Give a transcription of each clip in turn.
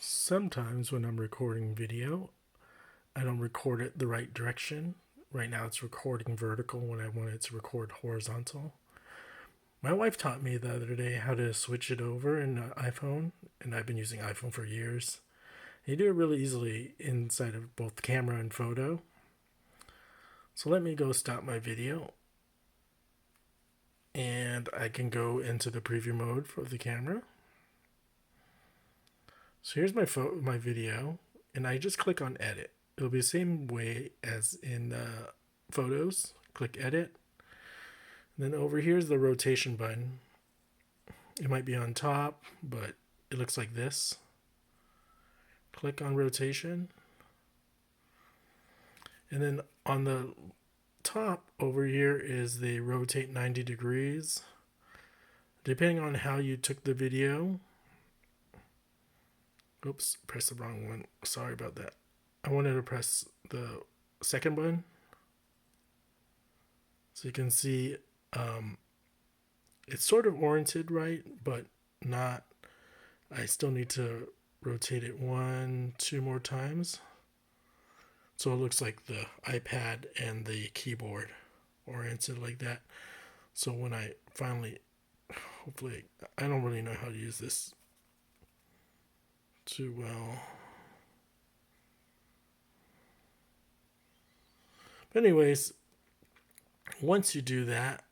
Sometimes when I'm recording video, I don't record it the right direction. Right now it's recording vertical when I want it to record horizontal. My wife taught me the other day how to switch it over in an iPhone, and I've been using iPhone for years. You do it really easily inside of both camera and photo. So let me go stop my video, and I can go into the preview mode for the camera. So here's my video, and I just click on edit. It'll be the same way as in photos. Click edit. And then over here is the rotation button. It might be on top, but it looks like this. Click on rotation. And then on the top over here is the rotate 90 degrees. Depending on how you took the video. Oops, press the wrong one. Sorry about that. I wanted to press the second button. So you can see it's sort of oriented right, but not. I still need to rotate it 1, 2 more times. So it looks like the iPad and the keyboard oriented like that. So when I finally, hopefully, I don't really know how to use this too well. But anyways, once you do that,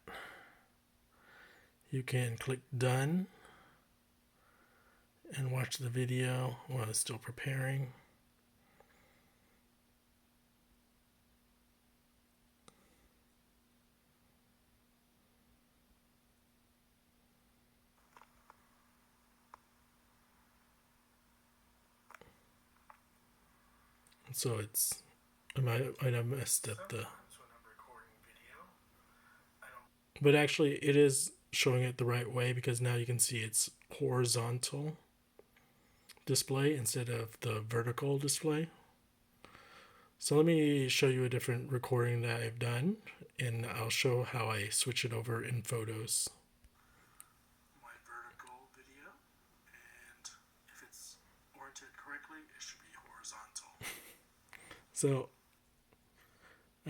you can click done and watch the video while it's still preparing. So I might have messed up the, but actually it is showing it the right way because now you can see it's horizontal display instead of the vertical display. So let me show you a different recording that I've done, and I'll show how I switch it over in photos. My vertical video, and if it's oriented correctly, it should be horizontal. So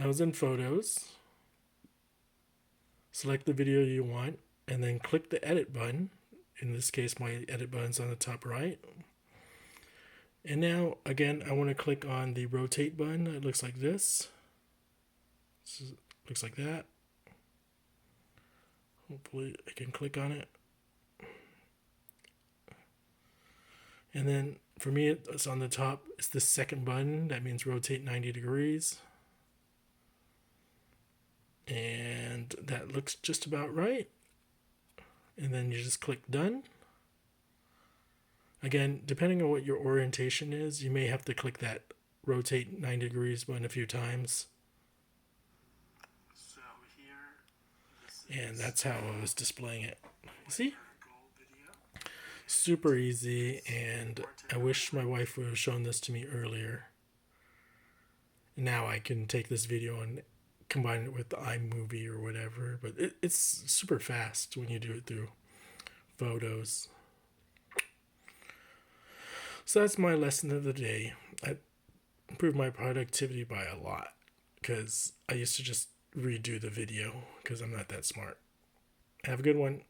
I was in photos, select the video you want, and then click the edit button. In this case, my edit button's on the top right. And now, again, I want to click on the rotate button. It looks like this. Looks like that. Hopefully I can click on it. And then for me, it's on the top. It's the second button. That means rotate 90 degrees. And that looks just about right. And then you just click done. Again, depending on what your orientation is, you may have to click that rotate 90 degrees button a few times. So here, and that's how I was displaying it. See? Super easy, and I wish my wife would have shown this to me earlier. Now I can take this video and combine it with the iMovie or whatever, but it's super fast when you do it through photos. So that's my lesson of the day. I improved my productivity by a lot because I used to just redo the video because I'm not that smart. Have a good one.